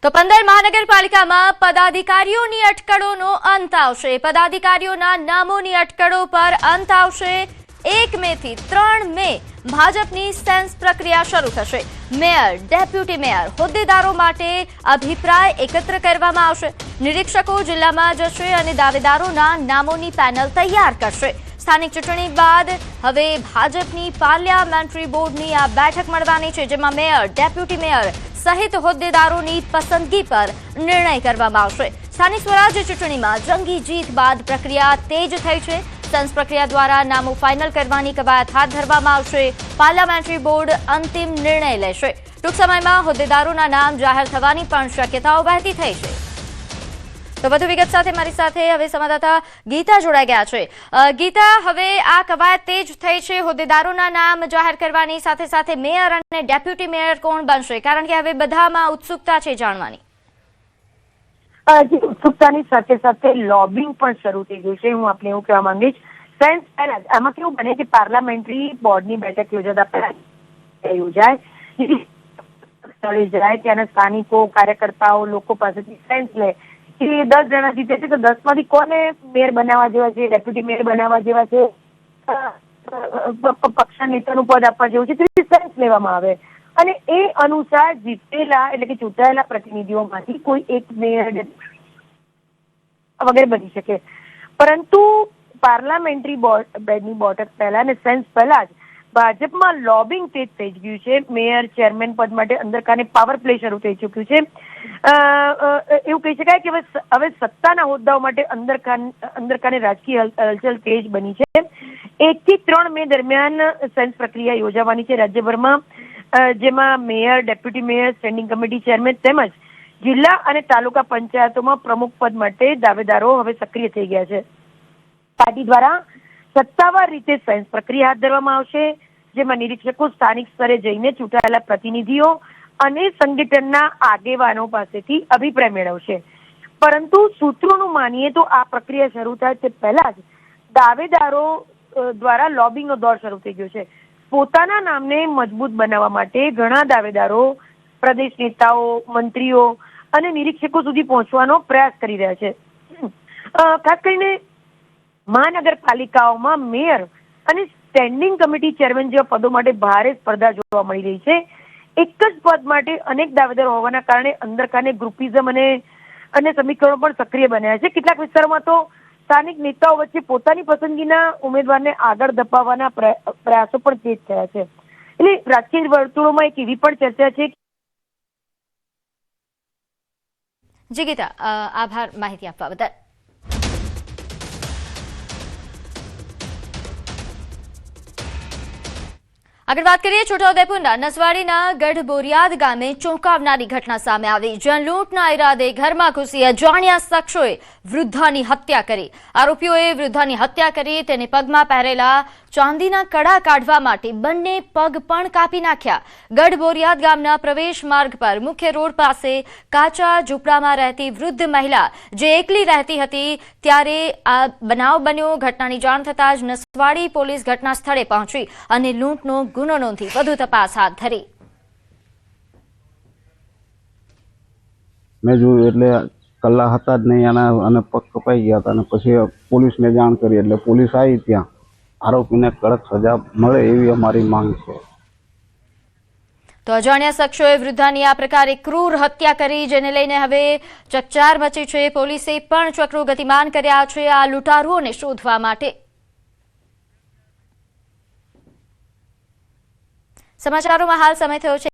તો 15 મહાનગરપાલિકામાં પદાધિકારીઓની અટકળોનો અંત આવશે। પદાધિકારીઓના નામોની અટકળો પર અંત આવશે। 1 મે થી 3 મે ભાજપની સેન્સ પ્રક્રિયા શરૂ થશે। મેયર, ડેપ્યુટી મેયર, હોદ્દેદારો માટે અભિપ્રાય એકત્ર કરવામાં આવશે। નિરીક્ષકો જિલ્લામાં જશે અને દાવેદારોના નામોની પેનલ તૈયાર કરશે। સ્થાનિક ચૂંટણી બાદ હવે ભાજપની પાર્લામેન્ટરી બોર્ડની આ બેઠક મળવાની છે, જેમાં મેયર, ડેપ્યુટી મેયર સહિત હોદ્દેદારોની પસંદગી પર નિર્ણય કરવામાં આવશે। સ્થાનિક સ્વરાજ્ય ચૂંટણીમાં જંગી જીત બાદ પ્રક્રિયા તેજ થઈ છે। સેન્સ પ્રક્રિયા દ્વારા નામો ફાઇનલ કરવાની કવાયત હાથ ધરવામાં આવશે। પાર્લામેન્ટરી બોર્ડ અંતિમ નિર્ણય લેશે। ટૂંક સમયમાં હોદ્દેદારોના નામ જાહેર થવાની પણ શક્યતાઓ વહેતી થઈ છે। તો વધુ વિગત સાથે મારી સાથે હવે સંવાદદાતા ગીતા જોડાઈ ગયા છે। ગીતા, હવે આ કવાયત તેજ થઈ છે, હોદ્દેદારોના નામ જાહેર કરવાની સાથે સાથે મેયર અને ડેપ્યુટી મેયર કોણ બનશે, કારણ કે હવે બધામાં ઉત્સુકતા છે જાણવાની। ઉત્સુકતાની સાથે સાથે લોબિંગ પણ શરૂ થઈ ગયું છે। હું આપને એવું કહેવા માંગીશ, ફ્રેન્ડ્સ, આમાં કેવું બને કે પાર્લામેન્ટરી બોર્ડની બેઠક યોજાતા પહેલા જાય, ત્યાંના સ્થાનિકો, કાર્યકર્તાઓ, લોકો પાસેથી સેન્સ લે કે 10 જણા જીતે છે તો 10 માંથી કોને મેયર બનાવવા જેવા છે, ડેપ્યુટી મેયર બનાવવા જેવા છે, પક્ષના નેતાનું પદ આપવા જેવું છે, તેવી સેન્સ લેવામાં આવે અને એ અનુસાર જીતેલા એટલે કે ચૂંટાયેલા પ્રતિનિધિઓમાંથી કોઈ એક મેયર વગેરે બની શકે। પરંતુ પાર્લામેન્ટરી બોર્ડની બેઠક પહેલા અને સેન્સ પહેલા જ ભાજપમાં લોબિંગ તેજ થઈ ગયું છે। મેયર, ચેરમેન પદ માટે અંદરકાને પાવર પ્લે શરૂ થઈ ચૂક્યું છે। એવું કહી શકાય કે હવે સત્તાના હોદ્દાઓ માટે અંદરકાને રાજકીય હલચલ તેજ બની છે। 1 થી 3 મે દરમિયાન સેન્સ પ્રક્રિયા યોજાવાની છે રાજ્યભરમાં, જેમાં mayor, deputy mayor, standing committee chairman તેમજ જિલ્લા અને તાલુકા પંચાયતોમાં પ્રમુખ પદ માટે દાવેદારો હવે સક્રિય થઈ ગયા છે। પાર્ટી દ્વારા સત્તાવાર રીતે સેન્સ પ્રક્રિયા હાથ ધરવામાં આવશે, જેમાં નિરીક્ષકો સ્થાનિક સ્તરે જઈને ચૂંટાયેલા પ્રતિનિધિઓ અને સંગઠનના આગેવાનો પાસેથી અભિપ્રાય મેળવશે। પરંતુ સૂત્રોનું માનીએ તો આ પ્રક્રિયા શરૂ થાય તે પહેલા જ દાવેદારો દ્વારા લોબિંગનો દોર શરૂ થઈ ગયો છે। પોતાના નામને મજબૂત બનાવવા માટે ઘણા દાવેદારો પ્રદેશ નેતાઓ, મંત્રીઓ અને નિરીક્ષકો સુધી પહોંચવાનો પ્રયાસ કરી રહ્યા છે। ખાસ કરીને મહાનગરપાલિકાઓમાં મેયર અને સ્ટેન્ડિંગ કમિટી ચેરમેન જેવા પદો માટે ભારે સ્પર્ધા જોવા મળી રહી છે। એક જ પદ માટે અનેક દાવેદારો હોવાના કારણે અંદરકાને ગ્રુપિઝમ અને સમીકરણો પણ સક્રિય બન્યા છે। કેટલાક વિસ્તારોમાં તો સ્થાનિક નેતાઓ વચ્ચે પોતાની પસંદગીના ઉમેદવારને આગળ ધપાવવાના પ્રયાસો પણ તેજ થયા છે। એટલે રાજકીય વર્તુળોમાં એક એવી પણ ચર્ચા છે। જી ગીતા, આભાર માહિતી આપવા બદલ। આગળ વાત કરીએ છોટાઉદેપુરના નસવાડીના ગઢ બોરિયાદ ગામે ચોંકાવનારી ઘટના સામે આવી, જ્યાં લૂંટના ઈરાદે ઘરમાં ઘૂસી અજાણ્યા શખ્સોએ વૃદ્ધાની હત્યા કરી। આરોપીઓએ વૃદ્ધાની હત્યા કરી તેને પગમાં પહેરેલા ચાંદીના કડા કાઢવા માટે બંને પગ પણ કાપી નાખ્યા। ગઢ બોરિયાદ ગામના પ્રવેશ માર્ગ પર મુખ્ય રોડ પાસે કાચા ઝૂંપડામાં રહેતી વૃદ્ધ મહિલા જે એકલી રહેતી હતી, ત્યારે આ બનાવ બન્યો। ઘટનાની જાણ થતાં જ નસવાડી પોલીસ ઘટના સ્થળે પહોંચી અને લૂંટનો ગુનો નોંધી વધુ તપાસ હાથ ધરી। મેં જોયું એટલે કલ્લા હતા જ નહીં અને પગ કપાઈ ગયા હતા અને પછી પોલીસને જાણ કરી એટલે પોલીસ આવી, ત્યાં આરોપીને કડક સજા મળે એવી અમારી માંગ છે। તો અજાણ્યા શખ્સોએ વૃદ્ધાની આ પ્રકારે ક્રૂર હત્યા કરી, જેને લઈને હવે ચકચાર મચી છે। પોલીસે પણ ચક્રો ગતિમાન કર્યા છે આ લૂંટારુઓને શોધવા માટે। સમાચારોમાં હાલ સમય થયો છે